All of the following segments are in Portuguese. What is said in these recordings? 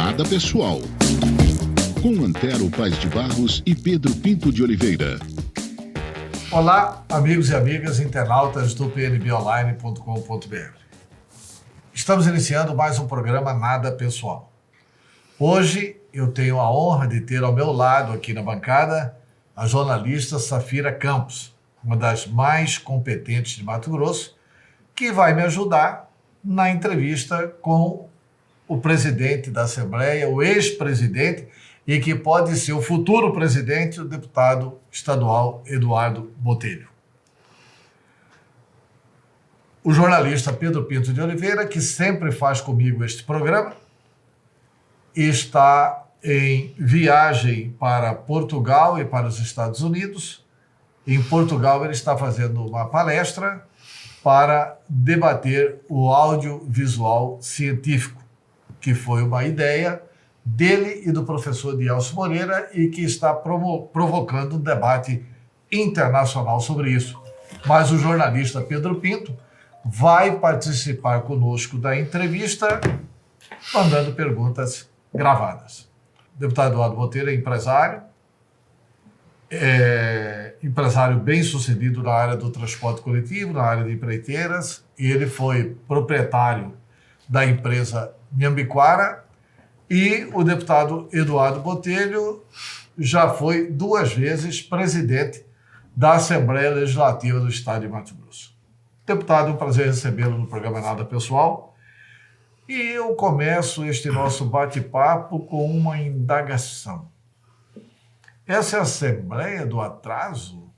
Nada Pessoal, com Antero Paes de Barros e Pedro Pinto de Oliveira. Olá, amigos e amigas internautas do pnbonline.com.br. Estamos iniciando mais um programa Nada Pessoal. Hoje eu tenho a honra de ter ao meu lado aqui na bancada a jornalista Safira Campos, uma das mais competentes de Mato Grosso, que vai me ajudar na entrevista com o presidente da Assembleia, o ex-presidente, e que pode ser o futuro presidente, o deputado estadual Eduardo Botelho. O jornalista Pedro Pinto de Oliveira, que sempre faz comigo este programa, está em viagem para Portugal e para os Estados Unidos. Em Portugal, ele está fazendo uma palestra para debater o audiovisual científico, que foi uma ideia dele e do professor Dielso Moreira e que está provocando um debate internacional sobre isso. Mas o jornalista Pedro Pinto vai participar conosco da entrevista, mandando perguntas gravadas. O deputado Eduardo Botelho é empresário bem-sucedido na área do transporte coletivo, na área de empreiteiras, e ele foi proprietário da empresa Nhambiquara, e o deputado Eduardo Botelho já foi 2 vezes presidente da Assembleia Legislativa do Estado de Mato Grosso. Deputado, é um prazer recebê-lo no programa Nada Pessoal. E eu começo este nosso bate-papo com uma indagação. Essa Assembleia do Atraso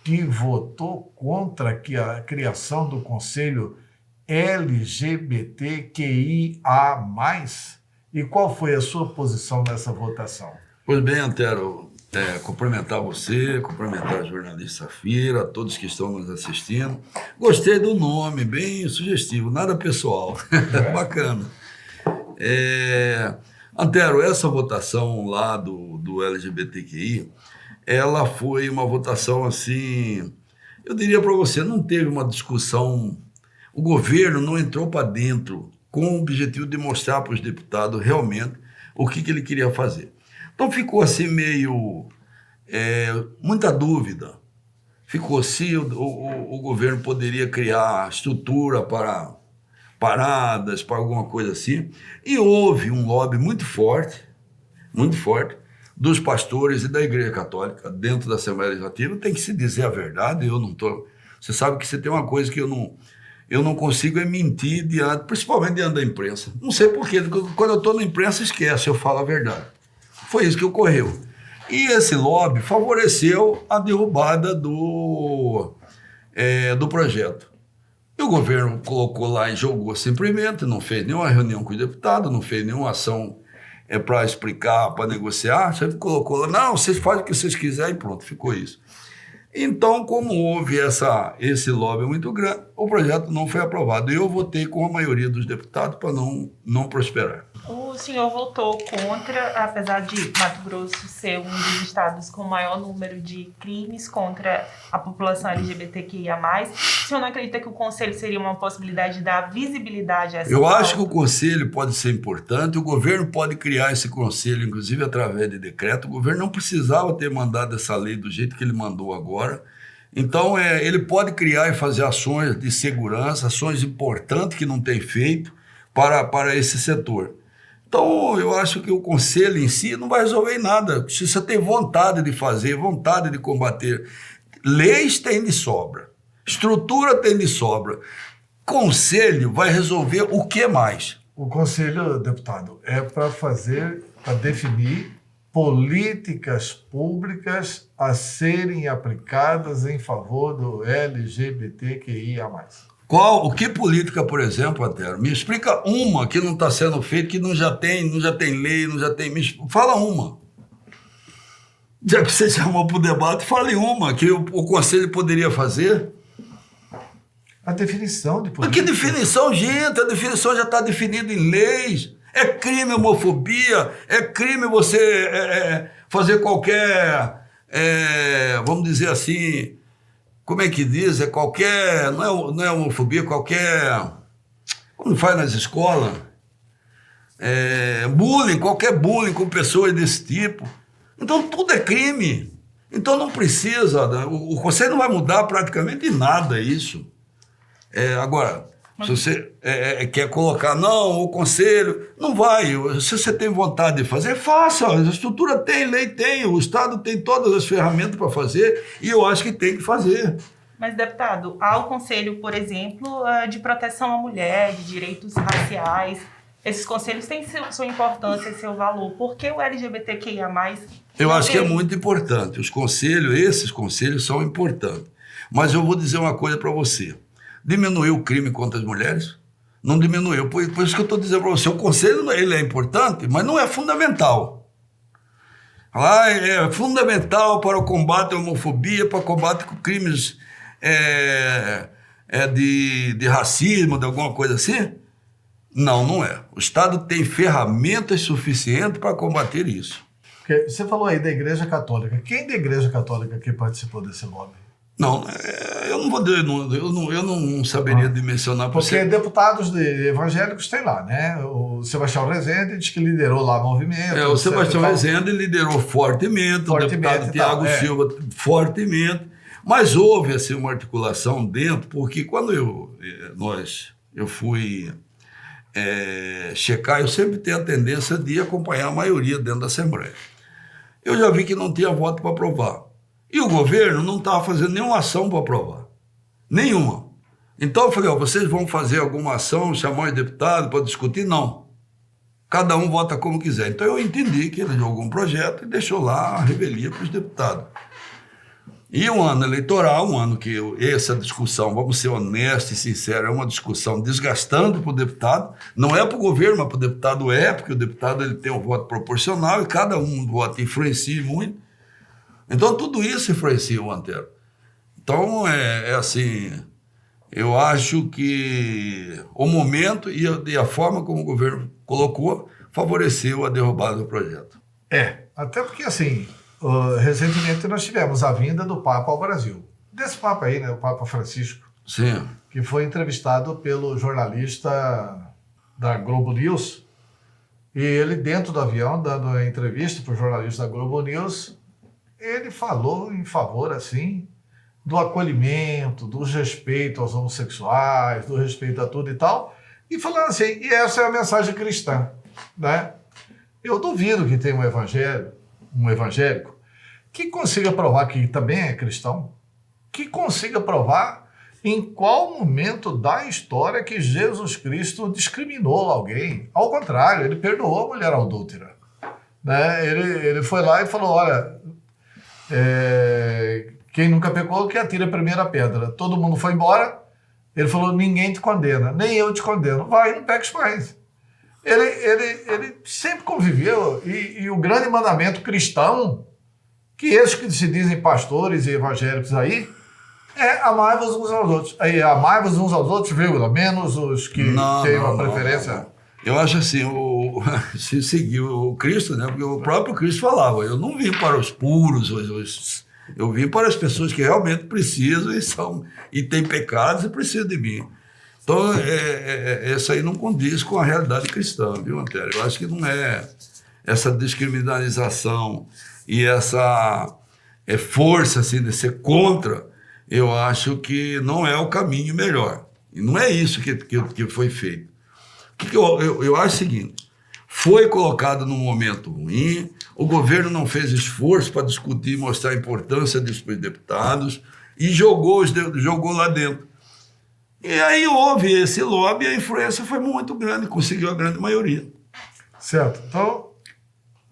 que votou contra a criação do Conselho LGBTQIA+, e qual foi a sua posição nessa votação? Pois bem, Antero, cumprimentar você, cumprimentar a jornalista Safira, a todos que estão nos assistindo. Gostei do nome, bem sugestivo, Nada Pessoal, bacana. Antero, essa votação lá do LGBTQI, ela foi uma votação assim, eu diria para você, não teve uma discussão, o governo não entrou para dentro com o objetivo de mostrar para os deputados realmente o que ele queria fazer. Então ficou assim meio, muita dúvida. Ficou se o governo poderia criar estrutura para paradas, para alguma coisa assim. E houve um lobby muito forte, dos pastores e da Igreja Católica dentro da Assembleia Legislativa. Tem que se dizer a verdade, eu não estou... Você sabe que você tem uma coisa que eu não consigo mentir, principalmente diante da imprensa. Não sei porquê, quando eu estou na imprensa esquece, eu falo a verdade. Foi isso que ocorreu. E esse lobby favoreceu a derrubada do projeto. E o governo colocou lá e jogou simplesmente, não fez nenhuma reunião com os deputados, não fez nenhuma ação para explicar, para negociar, sempre colocou lá, não, vocês fazem o que vocês quiserem e pronto, ficou isso. Então, como houve esse lobby muito grande, o projeto não foi aprovado. Eu votei com a maioria dos deputados para não prosperar. O senhor votou contra, apesar de Mato Grosso ser um dos estados com o maior número de crimes contra a população LGBTQIA+. O senhor não acredita que o Conselho seria uma possibilidade de dar visibilidade a essa Eu pauta? acho que o Conselho pode ser importante, o governo pode criar esse Conselho, inclusive através de decreto. O governo não precisava ter mandado essa lei do jeito que ele mandou agora. Então, ele pode criar e fazer ações de segurança, ações importantes que não tem feito para esse setor. Então, eu acho que o Conselho em si não vai resolver nada. Precisa ter vontade de fazer, vontade de combater. Leis tem de sobra, estrutura tem de sobra. Conselho vai resolver o que mais? O Conselho, deputado, é para definir políticas públicas a serem aplicadas em favor do LGBTQIA+. O que política, por exemplo, Antero? Me explica uma que não está sendo feita, que não já tem lei, não já tem... Fala uma. Já que você chamou para o debate, fale uma que o Conselho poderia fazer. A definição de política. Mas que definição, gente? A definição já está definida em leis. É crime a homofobia, é crime você fazer qualquer, vamos dizer assim... Como é que diz? Não é homofobia, qualquer... Como faz nas escolas? bullying, qualquer bullying com pessoas desse tipo. Então tudo é crime. Então não precisa, né? O conselho não vai mudar praticamente nada isso. Agora, se você quer colocar, não, o conselho, não vai. Se você tem vontade de fazer, faça. A estrutura tem, lei tem, o Estado tem todas as ferramentas para fazer e eu acho que tem que fazer. Mas, deputado, há o conselho, por exemplo, de proteção à mulher, de direitos raciais. Esses conselhos têm sua importância e seu valor. Por que o LGBTQIA+. Eu acho que é muito importante. Esses conselhos são importantes. Mas eu vou dizer uma coisa para você. Diminuiu o crime contra as mulheres? Não diminuiu. Por isso que eu estou dizendo para você, o conselho ele é importante, mas não é fundamental. É fundamental para o combate à homofobia, para o combate com crimes de racismo, de alguma coisa assim? Não, não é. O Estado tem ferramentas suficientes para combater isso. Porque você falou aí da Igreja Católica. Quem da Igreja Católica que participou desse lobby? Não, eu não vou eu não saberia dimensionar. Porque deputados evangélicos tem lá, né? O Sebastião Rezende diz que liderou lá o movimento. O Sebastião Rezende liderou fortemente, o deputado Tiago Silva fortemente, mas houve assim, uma articulação dentro, porque quando eu fui checar, eu sempre tenho a tendência de acompanhar a maioria dentro da Assembleia. Eu já vi que não tinha voto para aprovar. E o governo não estava fazendo nenhuma ação para aprovar. Nenhuma. Então eu falei, vocês vão fazer alguma ação, chamar os deputados para discutir? Não. Cada um vota como quiser. Então eu entendi que ele jogou um projeto e deixou lá a revelia para os deputados. E um ano eleitoral, um ano que essa discussão, vamos ser honestos e sinceros, é uma discussão desgastante para o deputado. Não é para o governo, mas para o deputado porque o deputado ele tem um voto proporcional e cada um voto influencia muito. Então, tudo isso influencia o Antero. Então, assim, eu acho que o momento e a forma como o governo colocou favoreceu a derrubada do projeto. Até porque, assim, recentemente nós tivemos a vinda do Papa ao Brasil. Desse Papa aí, né, o Papa Francisco. Sim. Que foi entrevistado pelo jornalista da Globo News. E ele, dentro do avião, dando a entrevista para o jornalista da Globo News, ele falou em favor, assim, do acolhimento, do respeito aos homossexuais, do respeito a tudo e tal, e falando assim, e essa é a mensagem cristã, né? Eu duvido que tenha um evangélico, que consiga provar que também é cristão, que consiga provar em qual momento da história que Jesus Cristo discriminou alguém. Ao contrário, ele perdoou a mulher adúltera, né? Ele foi lá e falou, olha... quem nunca pecou, que atire a primeira pedra. Todo mundo foi embora. Ele falou, ninguém te condena, nem eu te condeno. Vai, não peques mais. Ele sempre conviveu. E o grande mandamento cristão, que esses que se dizem pastores e evangélicos aí, amai-vos uns aos outros. Aí, amai-vos uns aos outros, vírgula, menos os que têm uma preferência... Não. Eu acho assim, se seguir o Cristo, né? Porque o próprio Cristo falava, eu não vim para os puros, eu vim para as pessoas que realmente precisam e têm pecados e precisam de mim. Então, essa aí não condiz com a realidade cristã, viu, Antero? Eu acho que não é essa descriminalização e essa força assim, de ser contra, eu acho que não é o caminho melhor. E não é isso que foi feito. Eu acho o seguinte, foi colocado num momento ruim, o governo não fez esforço para discutir e mostrar a importância disso para os deputados e jogou lá dentro. E aí houve esse lobby e a influência foi muito grande, conseguiu a grande maioria. Certo. Então,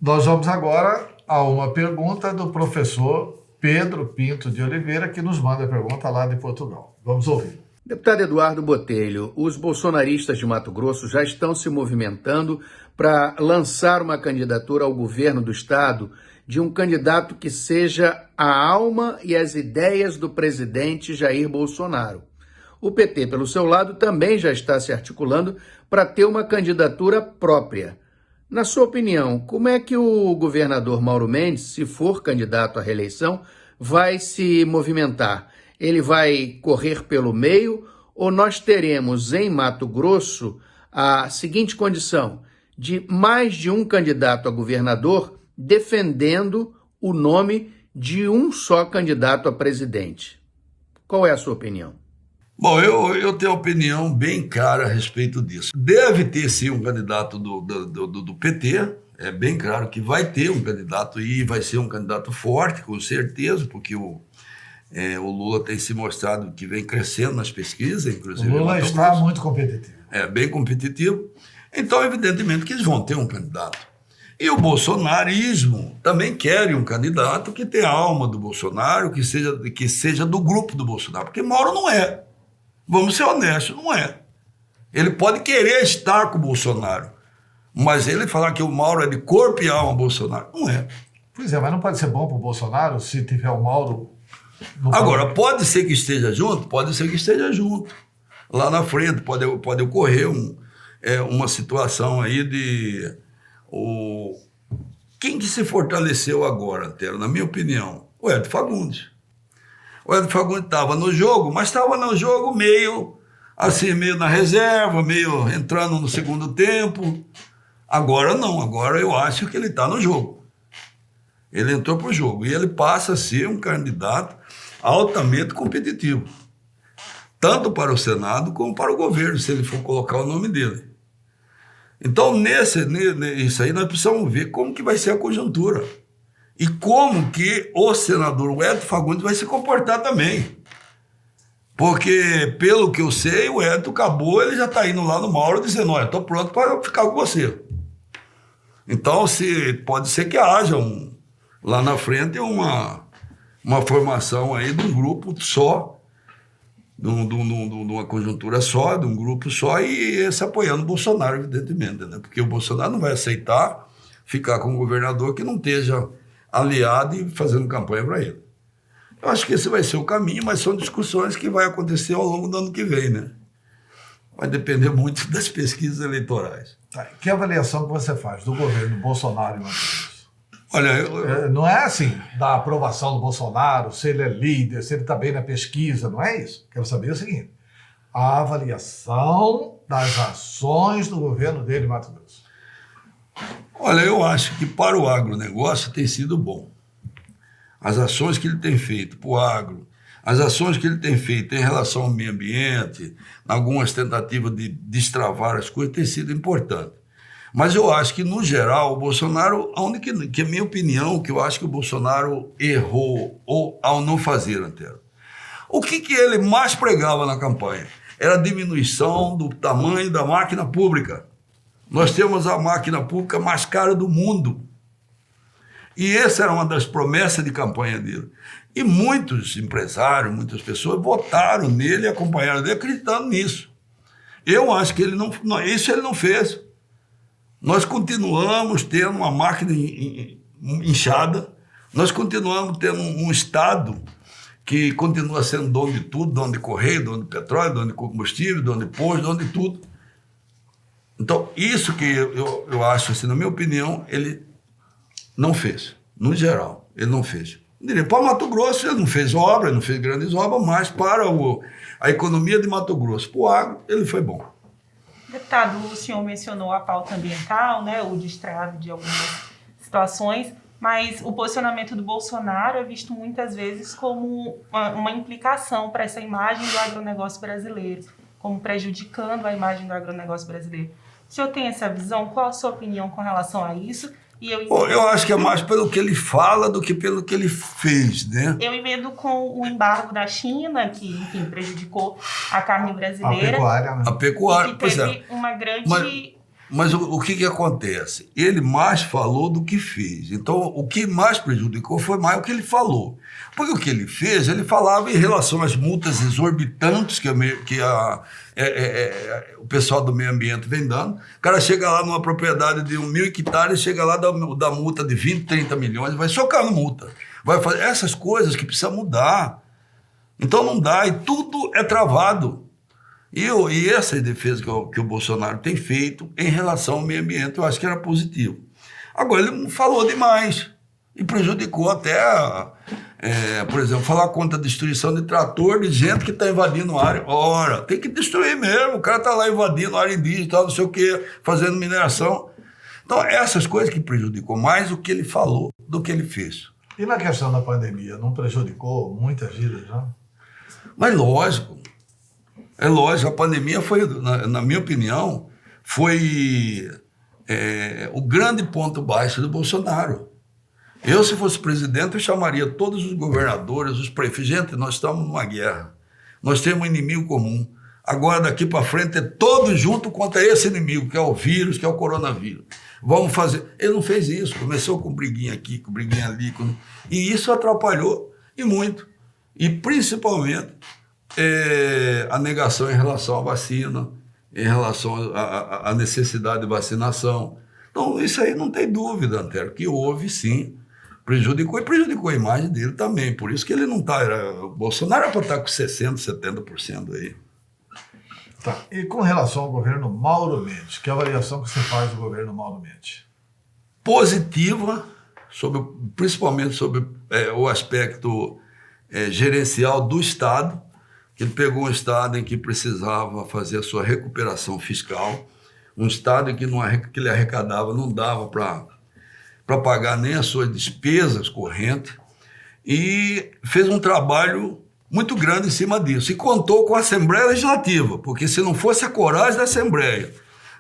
nós vamos agora a uma pergunta do professor Pedro Pinto de Oliveira, que nos manda a pergunta lá de Portugal. Vamos ouvir. Deputado Eduardo Botelho, os bolsonaristas de Mato Grosso já estão se movimentando para lançar uma candidatura ao governo do estado de um candidato que seja a alma e as ideias do presidente Jair Bolsonaro. O PT, pelo seu lado, também já está se articulando para ter uma candidatura própria. Na sua opinião, como é que o governador Mauro Mendes, se for candidato à reeleição, vai se movimentar? Ele vai correr pelo meio ou nós teremos em Mato Grosso a seguinte condição de mais de um candidato a governador defendendo o nome de um só candidato a presidente. Qual é a sua opinião? Bom, eu tenho uma opinião bem clara a respeito disso. Deve ter, sim, um candidato do PT, é bem claro que vai ter um candidato e vai ser um candidato forte, com certeza, porque o Lula tem se mostrado que vem crescendo nas pesquisas, inclusive. O Lula está muito competitivo. Bem competitivo. Então, evidentemente que eles vão ter um candidato. E o bolsonarismo também quer um candidato que tenha a alma do Bolsonaro, que seja do grupo do Bolsonaro, porque Mauro não é. Vamos ser honestos, não é. Ele pode querer estar com o Bolsonaro, mas ele falar que o Mauro é de corpo e alma Bolsonaro, não é. Pois é, mas não pode ser bom para o Bolsonaro se tiver o Mauro... Agora, pode ser que esteja junto? Pode ser que esteja junto. Lá na frente pode ocorrer uma situação aí de... Quem que se fortaleceu agora, Antero, na minha opinião? O Hélio Fagundes. O Hélio Fagundes estava no jogo, mas estava no jogo meio na reserva, meio entrando no segundo tempo. Agora não, agora eu acho que ele está no jogo. Ele entrou para o jogo e ele passa a ser um candidato altamente competitivo, tanto para o Senado como para o governo, se ele for colocar o nome dele. Então, isso aí nós precisamos ver como que vai ser a conjuntura e como que o senador Hélio Fagundes vai se comportar também. Porque, pelo que eu sei, o Hélio acabou, ele já está indo lá no Mauro dizendo, olha, estou pronto para ficar com você. Então, pode ser que haja lá na frente uma formação aí de um grupo só, de uma conjuntura só, de um grupo só, e esse apoiando o Bolsonaro, evidentemente, né? Porque o Bolsonaro não vai aceitar ficar com um governador que não esteja aliado e fazendo campanha para ele. Eu acho que esse vai ser o caminho, mas são discussões que vai acontecer ao longo do ano que vem, né? Vai depender muito das pesquisas eleitorais. Que avaliação que você faz do governo Bolsonaro e Mato Grosso? Olha, não é assim, da aprovação do Bolsonaro, se ele é líder, se ele está bem na pesquisa, não é isso. Quero saber o seguinte, a avaliação das ações do governo dele em Mato Grosso. Olha, eu acho que para o agronegócio tem sido bom. As ações que ele tem feito para o agro, as ações que ele tem feito em relação ao meio ambiente, algumas tentativas de destravar as coisas, tem sido importante. Mas eu acho que, no geral, o Bolsonaro, que é a minha opinião, que eu acho que o Bolsonaro errou ao não fazer, Antero. O que ele mais pregava na campanha? Era a diminuição do tamanho da máquina pública. Nós temos a máquina pública mais cara do mundo. E essa era uma das promessas de campanha dele. E muitos empresários, muitas pessoas votaram nele e acompanharam ele acreditando nisso. Eu acho que isso ele não fez. Nós continuamos tendo uma máquina inchada, nós continuamos tendo um Estado que continua sendo dono de tudo, dono de correio, dono de petróleo, dono de combustível, dono de posto, dono de tudo. Então, isso que eu acho, assim, na minha opinião, ele não fez. No geral, ele não fez. Eu diria, para o Mato Grosso, ele não fez obra, ele não fez grandes obras, mas para a economia de Mato Grosso, para o agro, ele foi bom. Deputado, o senhor mencionou a pauta ambiental, né, o destrave de algumas situações, mas o posicionamento do Bolsonaro é visto muitas vezes como uma implicação para essa imagem do agronegócio brasileiro, como prejudicando a imagem do agronegócio brasileiro. O senhor tem essa visão? Qual a sua opinião com relação a isso? Eu acho que é mais pelo que ele fala do que pelo que ele fez, né? Eu emendo com o embargo da China, que, enfim, prejudicou a carne brasileira. A pecuária, né? A pecuária, pois é. Uma grande... Mas o que acontece? Ele mais falou do que fez. Então, o que mais prejudicou foi mais o que ele falou. Porque o que ele fez, ele falava em relação às multas exorbitantes que o pessoal do meio ambiente vem dando. O cara chega lá numa propriedade de 1.000 hectares, chega lá da multa de 20, 30 milhões, vai socar na multa. Vai fazer essas coisas que precisa mudar. Então não dá, e tudo é travado. E essa defesa que o Bolsonaro tem feito em relação ao meio ambiente, eu acho que era positivo. Agora, ele falou demais e prejudicou até, por exemplo, falar contra a destruição de trator de gente que está invadindo a área. Ora, tem que destruir mesmo, o cara está lá invadindo a área indígena, não sei o quê, fazendo mineração. Então, essas coisas que prejudicou mais o que ele falou do que ele fez. E na questão da pandemia, não prejudicou muitas vidas, não? Mas lógico, a pandemia foi, na minha opinião, foi o grande ponto baixo do Bolsonaro. Eu, se fosse presidente, eu chamaria todos os governadores, os prefeitos. Gente, nós estamos numa guerra. Nós temos um inimigo comum. Agora, daqui para frente, é todos juntos contra esse inimigo, que é o vírus, que é o coronavírus. Vamos fazer... Ele não fez isso. Começou com briguinha aqui, com briguinha ali. E isso atrapalhou, e muito. E, principalmente, a negação em relação à vacina, em relação à necessidade de vacinação. Então, isso aí não tem dúvida, Antero, que houve, sim, prejudicou a imagem dele também. Por isso que ele não está... O Bolsonaro era para estar com 60%, 70% aí. Tá. E com relação ao governo Mauro Mendes, que avaliação que você faz do governo Mauro Mendes? Positiva, principalmente sobre o aspecto gerencial do Estado, que ele pegou um Estado em que precisava fazer a sua recuperação fiscal, um Estado em que que ele arrecadava não dava para pagar nem as suas despesas correntes, e fez um trabalho muito grande em cima disso. E contou com a Assembleia Legislativa, porque se não fosse a coragem da Assembleia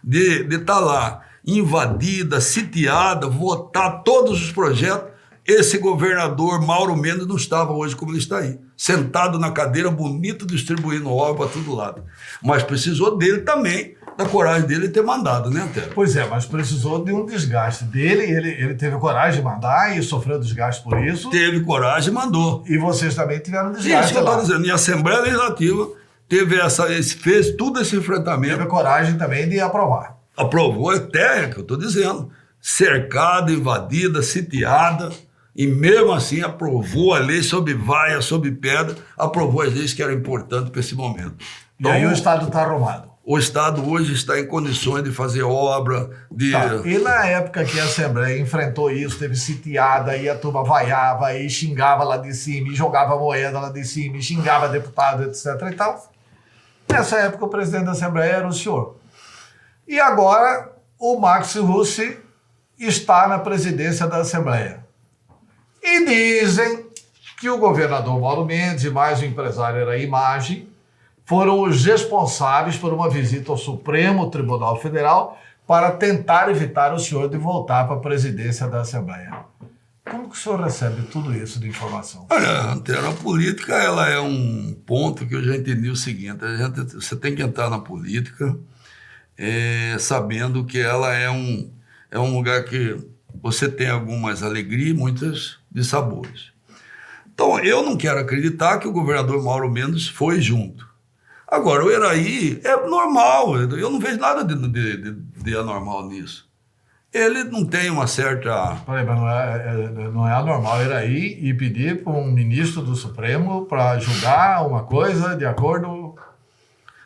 de estar lá invadida, sitiada, votar todos os projetos, esse governador Mauro Mendes não estava hoje como ele está aí, sentado na cadeira, bonito, distribuindo obra para todo lado. Mas precisou dele também, da coragem dele ter mandado, né, Antero? Pois é, mas precisou de um desgaste dele, ele teve coragem de mandar e sofreu desgaste por isso. Teve coragem e mandou. E vocês também tiveram desgaste. Isso que eu estou dizendo. E a Assembleia Legislativa fez todo esse enfrentamento. Teve coragem também de aprovar. Aprovou até, que eu estou dizendo, cercada, invadida, sitiada, e mesmo assim aprovou a lei sob vaia, sob pedra, aprovou as leis que eram importantes para esse momento. Então, e aí o Estado está arrumado. O Estado hoje está em condições de fazer obra, de... Tá. E na época que a Assembleia enfrentou isso, teve sitiada, e a turma vaiava, e xingava lá de cima, e jogava moeda lá de cima, e xingava deputado, etc. e tal. Nessa época o presidente da Assembleia era o senhor. E agora o Max Russi está na presidência da Assembleia. E dizem que o governador Mauro Mendes e mais o empresário Era Imagem foram os responsáveis por uma visita ao Supremo Tribunal Federal para tentar evitar o senhor de voltar para a presidência da Assembleia. Como que o senhor recebe tudo isso de informação? Olha, Antero, a política ela é um ponto que eu já entendi o seguinte: você tem que entrar na política sabendo que ela é um lugar que você tem algumas alegrias e muitas dissabores. Então, eu não quero acreditar que o governador Mauro Mendes foi junto. Agora, o Eraí é normal, eu não vejo nada de anormal nisso. Ele não tem uma certa... Peraí, mas não é anormal Eraí e pedir para um ministro do Supremo para julgar uma coisa de acordo...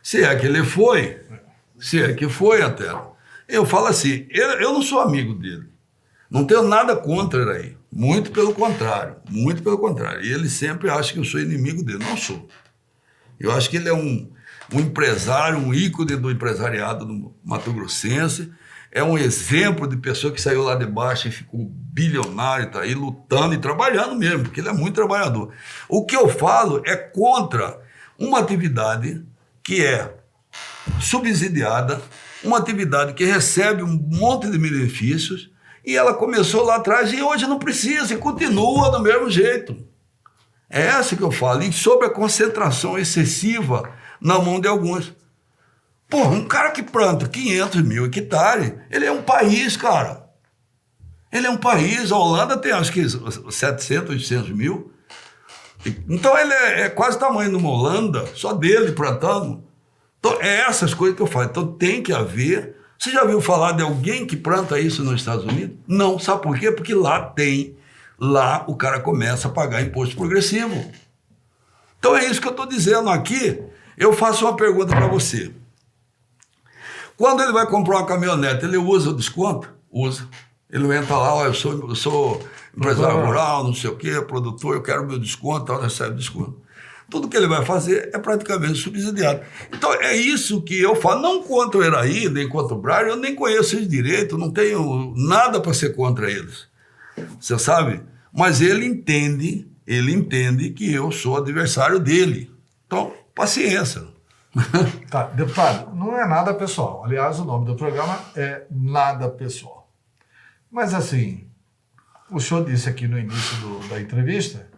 Se é que ele foi, até. Eu falo assim, eu não sou amigo dele. Não tenho nada contra Eraí. Muito pelo contrário. E ele sempre acha que eu sou inimigo dele. Não sou. Eu acho que ele é um empresário, um ícone do empresariado do Mato Grossense. É um exemplo de pessoa que saiu lá de baixo e ficou bilionário, está aí lutando e trabalhando mesmo, porque ele é muito trabalhador. O que eu falo é contra uma atividade que é subsidiada, uma atividade que recebe um monte de benefícios, e ela começou lá atrás e hoje não precisa e continua do mesmo jeito. É essa que eu falo. E sobre a concentração excessiva na mão de alguns. Porra, um cara que planta 500 mil hectares, ele é um país, cara. Ele é um país. A Holanda tem, acho que, 700, 800 mil. Então, ele é quase o tamanho de uma Holanda, só dele plantando. Então, é essas coisas que eu falo. Então, tem que haver... Você já viu falar de alguém que planta isso nos Estados Unidos? Não. Sabe por quê? Porque lá tem... Lá o cara começa a pagar imposto progressivo. Então é isso que eu estou dizendo aqui. Eu faço uma pergunta para você. Quando ele vai comprar uma caminhonete, ele usa o desconto? Usa. Ele entra lá, ó, eu sou empresário rural, não sei o quê, produtor, eu quero meu desconto, tal, recebe desconto. tudo que ele vai fazer é praticamente subsidiado. Então, é isso que eu falo, não contra o Eraí, nem contra o Braga, eu nem conheço eles direito, não tenho nada para ser contra eles, você sabe? Mas ele entende que eu sou adversário dele. Então, paciência. Tá, deputado, não é nada pessoal. Aliás, o nome do programa é Nada Pessoal. Mas, assim, o senhor disse aqui no início da entrevista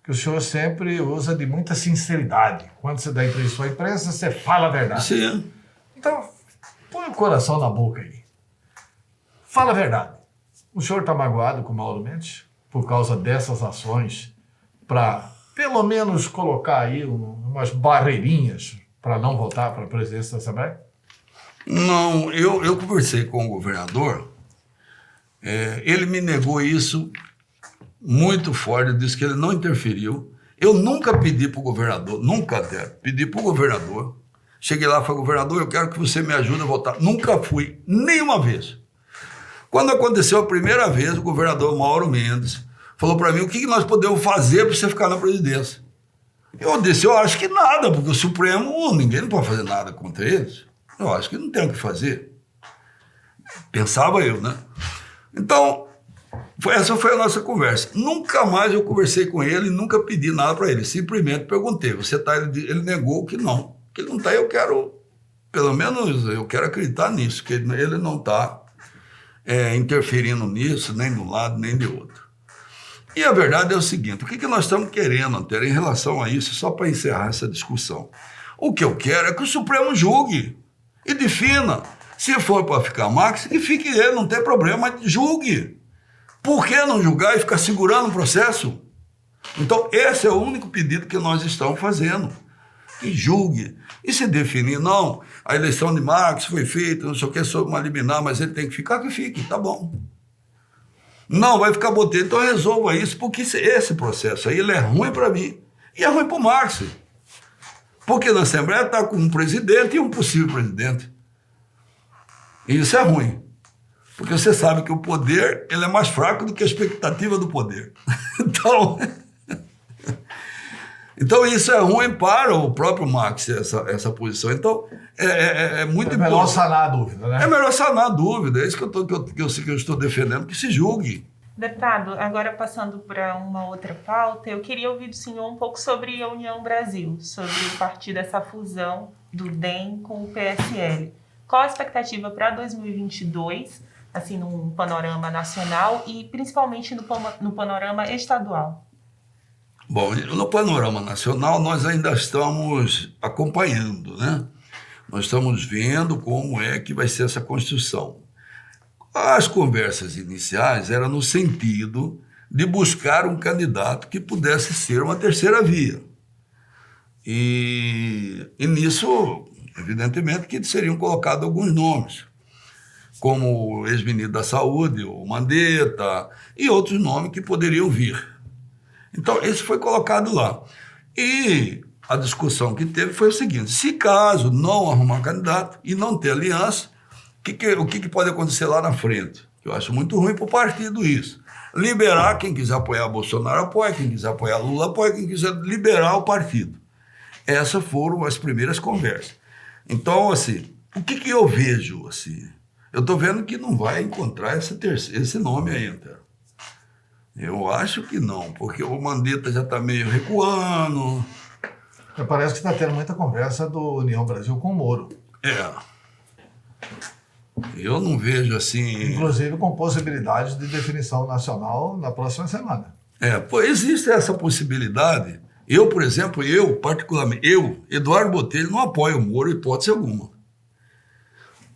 que o senhor sempre usa de muita sinceridade. Quando você dá entrevista à imprensa, você fala a verdade. Sim. Então, põe o coração na boca aí. Fala a verdade. O senhor está magoado com o Mauro Mendes por causa dessas ações para, pelo menos, colocar aí umas barreirinhas para não voltar para a presidência da Assembleia? Não, eu conversei com o governador, ele me negou isso muito forte, disse que ele não interferiu. Eu nunca pedi para o governador, pedi para o governador. Cheguei lá e falei, governador, eu quero que você me ajude a votar. Nunca fui, nenhuma vez. Quando aconteceu a primeira vez, o governador Mauro Mendes falou para mim, o que nós podemos fazer para você ficar na presidência? Eu disse, eu acho que nada, porque o Supremo, ninguém não pode fazer nada contra eles. Eu acho que não tem o que fazer. Pensava eu, né? Então, essa foi a nossa conversa. Nunca mais eu conversei com ele, nunca pedi nada para ele. Simplesmente perguntei, você está? Ele negou que não. Que ele não está, eu quero, pelo menos, eu quero acreditar nisso, que ele não está interferindo nisso, nem de um lado, nem de outro. E a verdade é o seguinte, o que nós estamos querendo, Antero, em relação a isso, só para encerrar essa discussão? O que eu quero é que o Supremo julgue e defina. Se for para ficar Max, que fique ele, não tem problema, mas julgue. Por que não julgar e ficar segurando o processo? Então, esse é o único pedido que nós estamos fazendo. Que julgue. E se definir, não, a eleição de Max foi feita, não sei o que, sob uma liminar, mas ele tem que ficar, que fique, tá bom. Não, vai ficar Botelho, então resolva isso, porque esse processo aí ele é ruim para mim e é ruim para o Marx. Porque na Assembleia está com um presidente e um possível presidente. E isso é ruim. Porque você sabe que o poder ele é mais fraco do que a expectativa do poder. Então isso é ruim para o próprio Marx, essa posição. Então, é muito importante. É melhor sanar a dúvida, né? É melhor sanar a dúvida. É isso que eu estou defendendo, que se julgue. Deputado, agora passando para uma outra pauta, eu queria ouvir do senhor um pouco sobre a União Brasil, sobre o partido, essa fusão do DEM com o PSL. Qual a expectativa para 2022, assim, num panorama nacional e principalmente no panorama estadual? Bom, no panorama nacional nós ainda estamos acompanhando, né? Nós estamos vendo como é que vai ser essa construção. As conversas iniciais eram no sentido de buscar um candidato que pudesse ser uma terceira via. E nisso, evidentemente, que seriam colocados alguns nomes, como o ex-ministro da Saúde, o Mandetta, e outros nomes que poderiam vir. Então, esse foi colocado lá. E a discussão que teve foi o seguinte, se caso não arrumar candidato e não ter aliança, o que pode acontecer lá na frente? Eu acho muito ruim para o partido isso. Liberar, quem quiser apoiar Bolsonaro, apoia, quem quiser apoiar Lula, apoia, quem quiser liberar o partido. Essas foram as primeiras conversas. Então, assim, o que eu vejo, assim? Eu estou vendo que não vai encontrar esse nome ainda. Eu acho que não, porque o Mandetta já está meio recuando. Parece que está tendo muita conversa do União Brasil com o Moro. Eu não vejo assim... Inclusive com possibilidade de definição nacional na próxima semana. Existe essa possibilidade. Eu, por exemplo, particularmente, Eduardo Botelho, não apoio o Moro, hipótese alguma.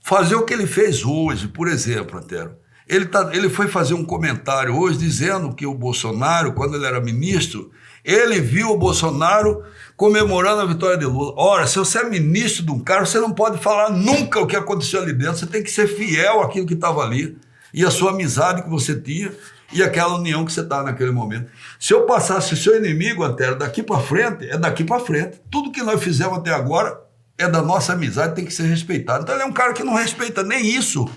Fazer o que ele fez hoje, por exemplo, Antero. Ele foi fazer um comentário hoje dizendo que o Bolsonaro, quando ele era ministro, ele viu o Bolsonaro comemorando a vitória de Lula. Ora, se você é ministro de um cara, você não pode falar nunca o que aconteceu ali dentro, você tem que ser fiel àquilo que estava ali, e a sua amizade que você tinha, e aquela união que você estava naquele momento. Se eu passasse o seu inimigo, Antero, daqui para frente, é daqui para frente. Tudo que nós fizemos até agora é da nossa amizade, tem que ser respeitado. Então ele é um cara que não respeita nem isso.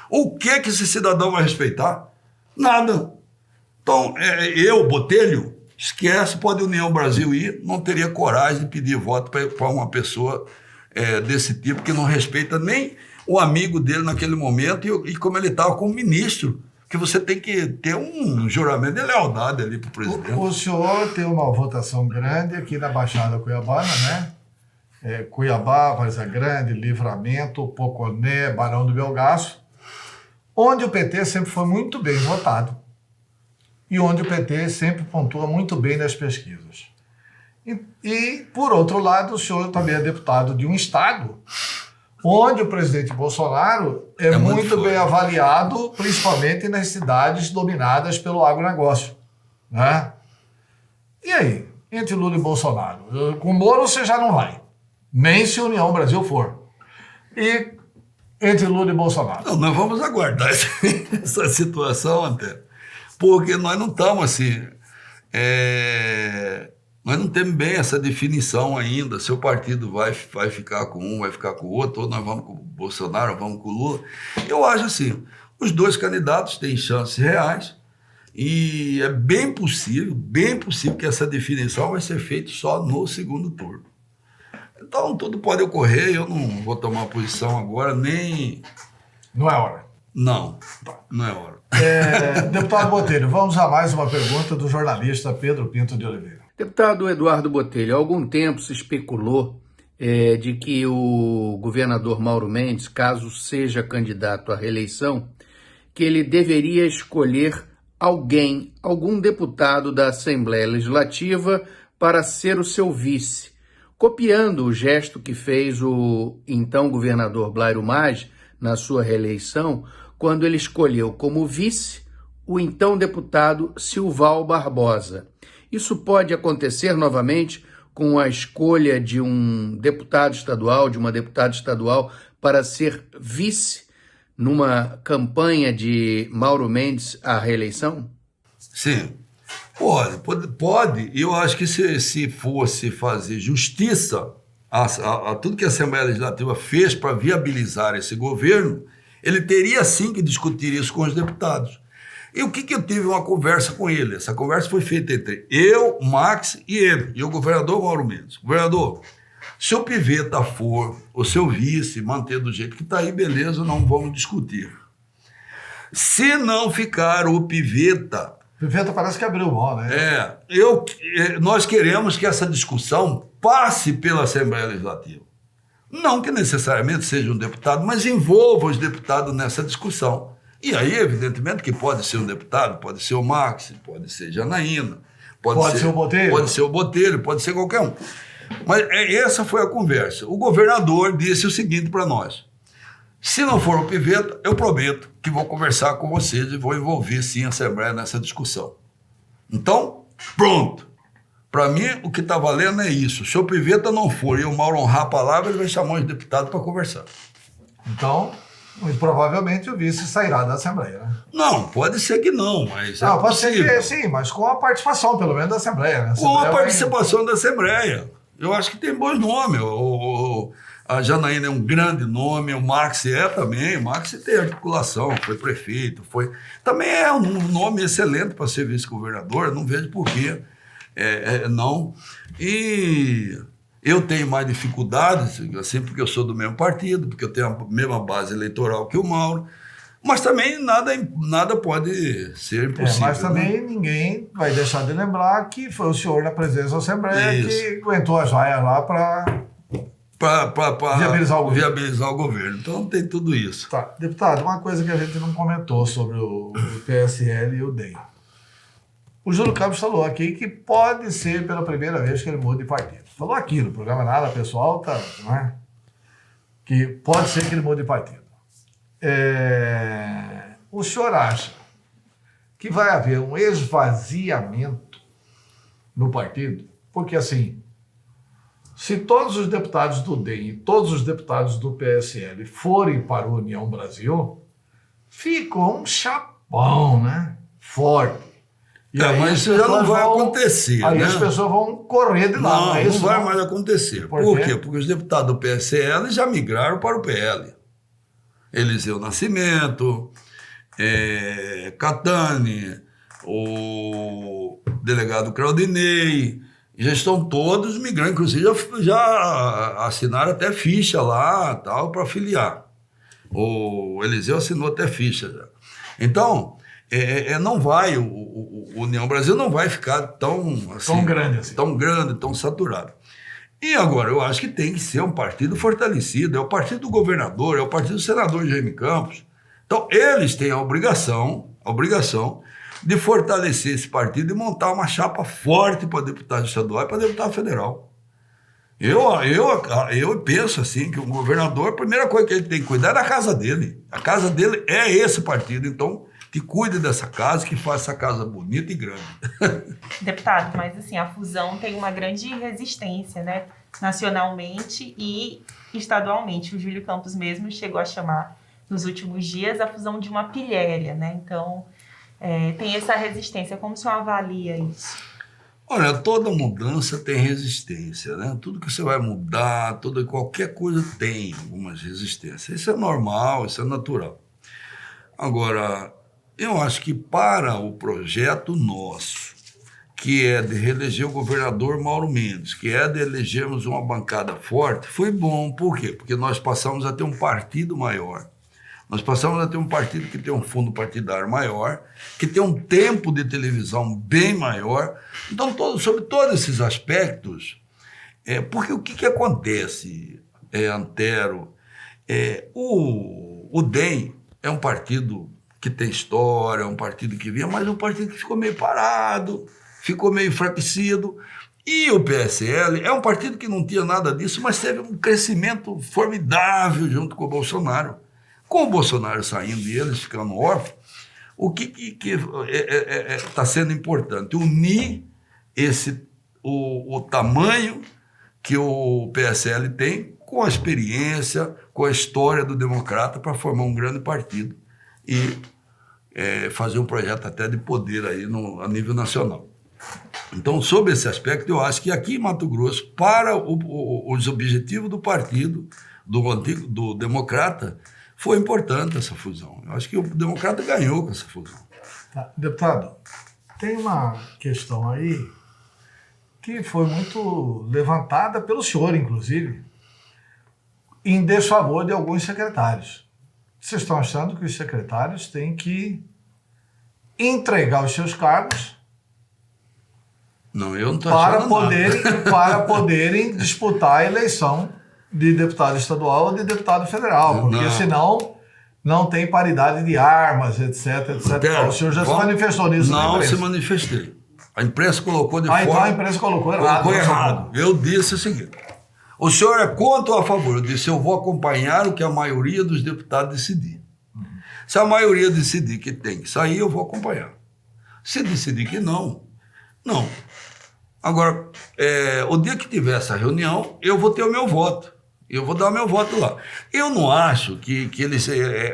O que esse cidadão vai respeitar? Nada. Então, Botelho, Esquece, pode União Brasil ir, não teria coragem de pedir voto para uma pessoa desse tipo, que não respeita nem o amigo dele naquele momento e como ele estava como ministro, que você tem que ter um juramento de lealdade ali para o presidente. O senhor tem uma votação grande aqui na Baixada Cuiabana, né? Cuiabá, Várzea Grande, Livramento, Poconé, Barão do Belgaço, onde o PT sempre foi muito bem votado e onde o PT sempre pontua muito bem nas pesquisas. E, por outro lado, o senhor também é deputado de um estado onde o presidente Bolsonaro é muito bem avaliado, principalmente nas cidades dominadas pelo agronegócio, né? E aí, entre Lula e Bolsonaro? Com Moro você já não vai, nem se União Brasil for. E entre Lula e Bolsonaro? Não, nós vamos aguardar essa situação até, porque nós não estamos assim... Nós não temos bem essa definição ainda, se o partido vai ficar com um, vai ficar com o outro, ou nós vamos com o Bolsonaro, ou vamos com o Lula. Eu acho assim, os dois candidatos têm chances reais e é bem possível que essa definição vai ser feita só no segundo turno. Então, tudo pode ocorrer, eu não vou tomar uma posição agora, nem... Não é hora. Não é hora. Deputado Botelho, vamos a mais uma pergunta do jornalista Pedro Pinto de Oliveira. Deputado Eduardo Botelho, há algum tempo se especulou de que o governador Mauro Mendes, caso seja candidato à reeleição, que ele deveria escolher algum deputado da Assembleia Legislativa para ser o seu vice, copiando o gesto que fez o então governador Blairo Maggi na sua reeleição, quando ele escolheu como vice o então deputado Silval Barbosa. Isso pode acontecer novamente com a escolha de um deputado estadual, de uma deputada estadual, para ser vice numa campanha de Mauro Mendes à reeleição? Sim, pode. Eu acho que se fosse fazer justiça a tudo que a Assembleia Legislativa fez para viabilizar esse governo, ele teria sim que discutir isso com os deputados. E o que eu tive uma conversa com ele? Essa conversa foi feita entre eu, Max e ele, e o governador Mauro Mendes. Governador, se o Piveta for o seu vice, manter do jeito que está aí, beleza, não vamos discutir. Se não ficar o Piveta... Piveta parece que abriu mão, né? Nós queremos que essa discussão passe pela Assembleia Legislativa. Não que necessariamente seja um deputado, mas envolva os deputados nessa discussão. E aí, evidentemente, que pode ser um deputado, pode ser o Max, pode ser Janaína, pode ser o Botelho. Pode ser o Botelho, pode ser qualquer um. Mas essa foi a conversa. O governador disse o seguinte para nós: se não for o Piveta, eu prometo que vou conversar com vocês e vou envolver sim a Assembleia nessa discussão. Então, pronto. Para mim, o que está valendo é isso. Se o Piveta não for e o Mauro honrar a palavra, ele vai chamar os deputados para conversar. Então... muito provavelmente o vice sairá da Assembleia, né? Não, pode ser que não, mas não, pode ser que sim, mas com a participação, pelo menos, da Assembleia, né? Com a participação da Assembleia. Eu acho que tem bons nomes. A Janaína é um grande nome, o Max também. O Max tem articulação, foi prefeito, também é um nome excelente para ser vice-governador, não vejo por quê. Não. E... eu tenho mais dificuldades, assim, porque eu sou do mesmo partido, porque eu tenho a mesma base eleitoral que o Mauro, mas também nada pode ser impossível. Mas também ninguém vai deixar de lembrar que foi o senhor na presidência da Assembleia que aguentou a joia lá para viabilizar o governo. Então tem tudo isso. Tá. Deputado, uma coisa que a gente não comentou sobre o PSL e o DEM. O Júlio Campos falou aqui que pode ser pela primeira vez que ele muda de partido. Falou aqui no programa Nada Pessoal, tá, não é? Que pode ser que ele mude de partido. O senhor acha que vai haver um esvaziamento no partido? Porque, assim, se todos os deputados do DEM e todos os deputados do PSL forem para a União Brasil, ficou um chapão, né? Forte. Mas isso já não vai acontecer. Aí né? as pessoas vão correr de lá. Não vai mais acontecer. Por quê? Porque os deputados do PSL já migraram para o PL. Eliseu Nascimento, Catani, o delegado Claudinei, já estão todos migrando, inclusive já assinaram até ficha lá, tal, para filiar. O Eliseu assinou até ficha já. Então, não vai, o União Brasil não vai ficar tão grande assim. Tão grande, tão saturado. E agora, eu acho que tem que ser um partido fortalecido, é o partido do governador, é o partido do senador Jaime Campos. Então, eles têm a obrigação de fortalecer esse partido e montar uma chapa forte para deputado estadual e para deputado federal. Eu penso assim, que o governador, a primeira coisa que ele tem que cuidar é da casa dele. A casa dele é esse partido, então que cuide dessa casa, que faça essa casa bonita e grande. Deputado, mas assim, a fusão tem uma grande resistência, né? Nacionalmente e estadualmente. O Júlio Campos mesmo chegou a chamar, nos últimos dias, a fusão de uma pilhéria, né? Então, tem essa resistência. Como o senhor avalia isso? Olha, toda mudança tem resistência, né? Tudo que você vai mudar, qualquer coisa tem algumas resistências. Isso é normal, isso é natural. Agora, eu acho que para o projeto nosso, que é de reeleger o governador Mauro Mendes, que é de elegermos uma bancada forte, foi bom. Por quê? Porque nós passamos a ter um partido maior. Nós passamos a ter um partido que tem um fundo partidário maior, que tem um tempo de televisão bem maior. Então, sobre todos esses aspectos, porque o que acontece, Antero? O DEM é um partido que tem história, é um partido que vinha, mas é um partido que ficou meio parado, ficou meio enfraquecido. E o PSL é um partido que não tinha nada disso, mas teve um crescimento formidável junto com o Bolsonaro. Com o Bolsonaro saindo e eles ficando órfãos, o que está sendo importante? Unir o tamanho que o PSL tem com a experiência, com a história do Democrata para formar um grande partido e fazer um projeto até de poder aí a nível nacional. Então, sobre esse aspecto, eu acho que aqui em Mato Grosso, para os objetivos do partido, do Democrata, foi importante essa fusão. Eu acho que o Democrata ganhou com essa fusão. Tá. Deputado, tem uma questão aí que foi muito levantada pelo senhor, inclusive, em desfavor de alguns secretários. Vocês estão achando que os secretários têm que entregar os seus cargos não, eu não estou achando para poderem disputar a eleição de deputado estadual ou de deputado federal, porque senão não tem paridade de armas, etc, etc. O senhor já se manifestou nisso na imprensa? Não se manifestei. A imprensa colocou de forma... então a imprensa colocou errado. Colocou errado. Eu disse o seguinte: o senhor é contra ou a favor? Eu disse: eu vou acompanhar o que a maioria dos deputados decidir. Se a maioria decidir que tem que sair, eu vou acompanhar. Se decidir que não. Agora, o dia que tiver essa reunião, eu vou ter o meu voto. Eu vou dar o meu voto lá. Eu não acho que ele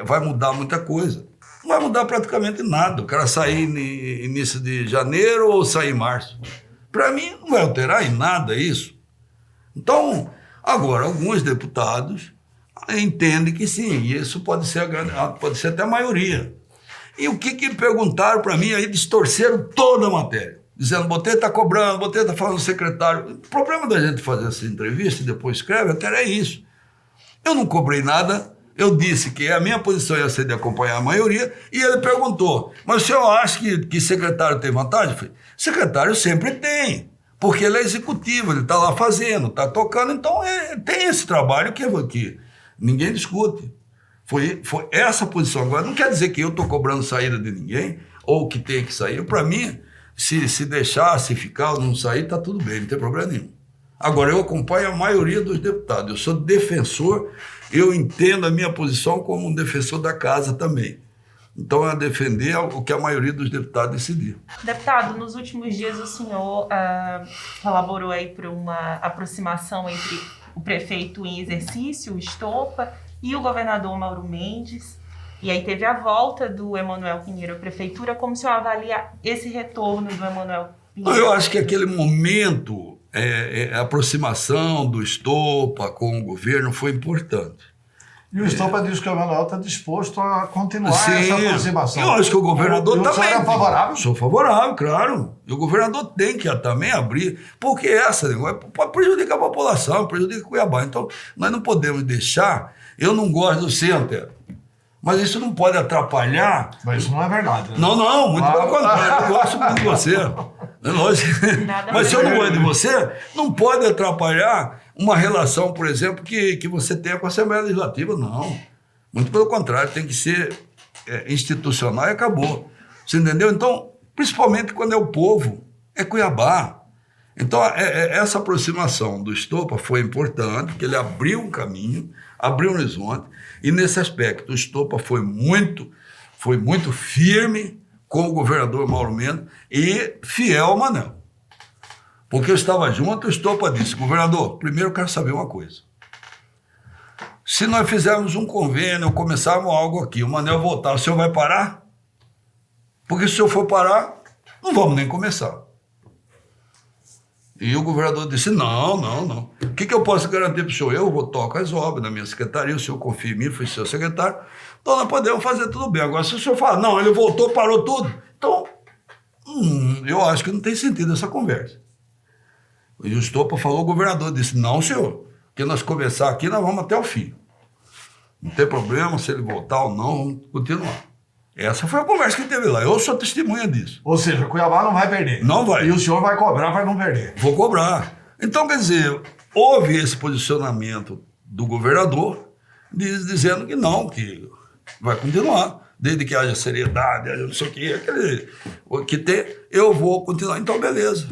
vai mudar muita coisa. Não vai mudar praticamente nada. O cara sair no início de janeiro ou sair em março. Para mim, não vai alterar em nada isso. Então, agora, alguns deputados entendem que sim, isso pode ser até a maioria. E o que perguntaram para mim, aí distorceram toda a matéria. Dizendo, Botelho está cobrando, Botelho está falando secretário. O problema da gente fazer essa entrevista e depois escreve até é isso. Eu não cobrei nada, eu disse que a minha posição ia ser de acompanhar a maioria, e ele perguntou, mas o senhor acha que secretário tem vantagem? Eu falei, secretário sempre tem, porque ele é executivo, ele está lá fazendo, está tocando, então tem esse trabalho que ninguém discute. Foi essa posição. Agora, não quer dizer que eu estou cobrando saída de ninguém, ou que tem que sair. Para mim, se deixar, se ficar ou não sair, está tudo bem, não tem problema nenhum. Agora, eu acompanho a maioria dos deputados, eu sou defensor, eu entendo a minha posição como um defensor da casa também. Então, é defender o que a maioria dos deputados decidiu. Deputado, nos últimos dias o senhor colaborou aí para uma aproximação entre o prefeito em exercício, o Estopa, e o governador Mauro Mendes. E aí teve a volta do Emanuel Pinheiro à prefeitura. Como o senhor avalia esse retorno do Emanuel Pinheiro? Eu acho que aquele momento, a aproximação do Estopa com o governo foi importante. E o Estopa diz que o Manuel está disposto a continuar Sim, essa aproximação. eu acho que o governador o também. senhor é favorável? Sou favorável, claro. E o governador tem que também abrir, porque essa pode prejudicar a população, prejudica Cuiabá. Então, nós não podemos deixar. Eu não gosto do centro, mas isso não pode atrapalhar. Mas isso não é verdade. Né? Não, muito pelo contrário. Eu gosto muito de você. É lógico. Mas se eu não gosto de você, não pode atrapalhar uma relação, por exemplo, que você tenha com a Assembleia Legislativa, não. Muito pelo contrário, tem que ser institucional e acabou. Você entendeu? Então, principalmente quando é o povo, é Cuiabá. Então, essa aproximação do Estopa foi importante, porque ele abriu um caminho, abriu um horizonte, e nesse aspecto o Estopa foi muito firme com o governador Mauro Mendes e fiel ao Manel. Porque eu estava junto, o Estopa disse: governador, primeiro eu quero saber uma coisa. Se nós fizermos um convênio, começarmos algo aqui, o Manel voltar, o senhor vai parar? Porque se o senhor for parar, não vamos nem começar. E o governador disse: não. O que eu posso garantir para o senhor? Eu vou tocar as obras na minha secretaria, o senhor confia em mim, fui seu secretário, então nós podemos fazer tudo bem. Agora, se o senhor falar: não, ele voltou, parou tudo, então eu acho que não tem sentido essa conversa. E o Estopa falou, o governador disse: não, senhor, porque nós começar aqui, nós vamos até o fim. Não tem problema se ele voltar ou não, vamos continuar. Essa foi a conversa que teve lá. Eu sou testemunha disso. Ou seja, Cuiabá não vai perder. Não vai. E o senhor vai cobrar para não perder. Vou cobrar. Então, quer dizer, houve esse posicionamento do governador dizendo que não, que vai continuar. Desde que haja seriedade, haja não sei o que tem, eu vou continuar. Então, beleza.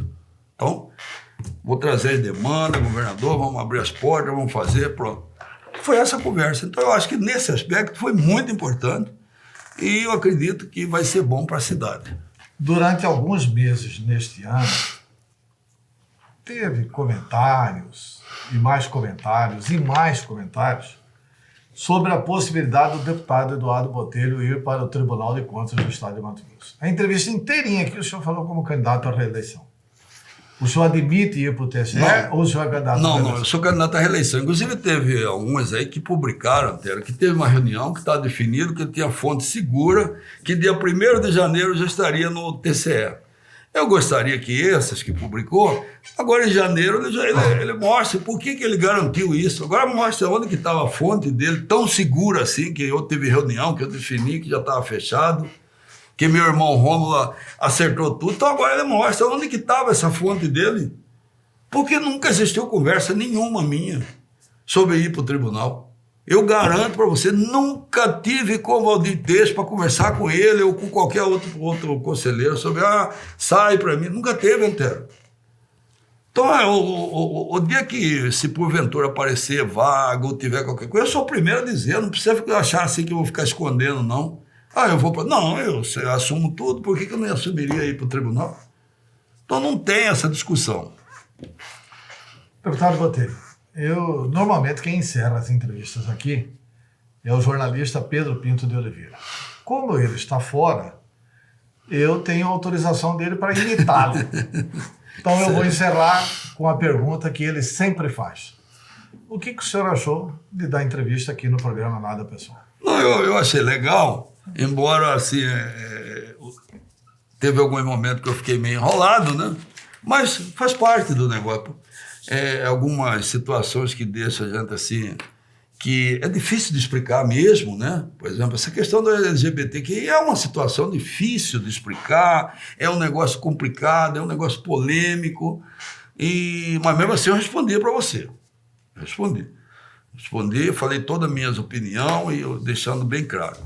Então, vou trazer as demandas, governador, vamos abrir as portas, vamos fazer, pronto. Foi essa conversa. Então, eu acho que nesse aspecto foi muito importante e eu acredito que vai ser bom para a cidade. Durante alguns meses neste ano, teve comentários sobre a possibilidade do deputado Eduardo Botelho ir para o Tribunal de Contas do Estado de Mato Grosso. A entrevista inteirinha aqui o senhor falou como candidato à reeleição. O senhor admite ir para o TSE ou o senhor é candidato à reeleição? Não, eu sou candidato à reeleição. Inclusive, teve alguns aí que publicaram, que teve uma reunião que está definido que ele tinha fonte segura, que dia 1º de janeiro já estaria no TCE. Eu gostaria que esses que publicou, agora em janeiro, ele mostre por que ele garantiu isso. Agora mostra onde que estava a fonte dele, tão segura assim, que eu tive reunião, que eu defini, que já estava fechado, que meu irmão Rômulo acertou tudo. Então agora ele mostra onde que estava essa fonte dele. Porque nunca existiu conversa nenhuma minha sobre ir para o tribunal. Eu garanto para você, nunca tive com o Valdir Teixeira para conversar com ele ou com qualquer outro conselheiro sobre, sai para mim. Nunca teve, Antero. Então, o dia que, se porventura aparecer vaga ou tiver qualquer coisa, eu sou o primeiro a dizer, não precisa achar assim que eu vou ficar escondendo, não. Eu vou para... Não, eu assumo tudo, por que eu não assumiria ir para o tribunal? Então, não tem essa discussão. Deputado Botelho, normalmente quem encerra as entrevistas aqui é o jornalista Pedro Pinto de Oliveira. Como ele está fora, eu tenho autorização dele para imitá-lo. Então eu vou encerrar com a pergunta que ele sempre faz. O que o senhor achou de dar entrevista aqui no programa Nada Pessoal? Não, eu achei legal, embora assim, teve algum momento que eu fiquei meio enrolado, né? Mas faz parte do negócio. Algumas situações que deixam a gente assim, que é difícil de explicar mesmo, né? Por exemplo, essa questão do LGBTQI é uma situação difícil de explicar, é um negócio complicado, é um negócio polêmico, mas mesmo assim eu respondi para você. Respondi, falei toda a minha opinião e deixando bem claro.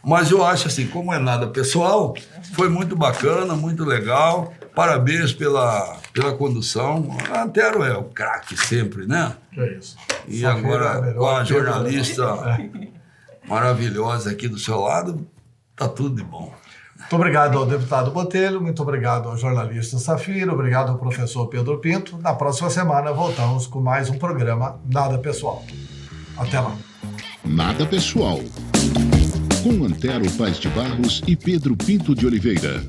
Mas eu acho assim, como é nada pessoal, foi muito bacana, muito legal. Parabéns pela condução. A Antero é o craque sempre, né? É isso. E agora com a jornalista maravilhosa aqui do seu lado, tá tudo de bom. Muito obrigado ao deputado Botelho, muito obrigado ao jornalista Safira, obrigado ao professor Pedro Pinto. Na próxima semana voltamos com mais um programa Nada Pessoal. Até lá. Nada Pessoal. Com Antero Paz de Barros e Pedro Pinto de Oliveira.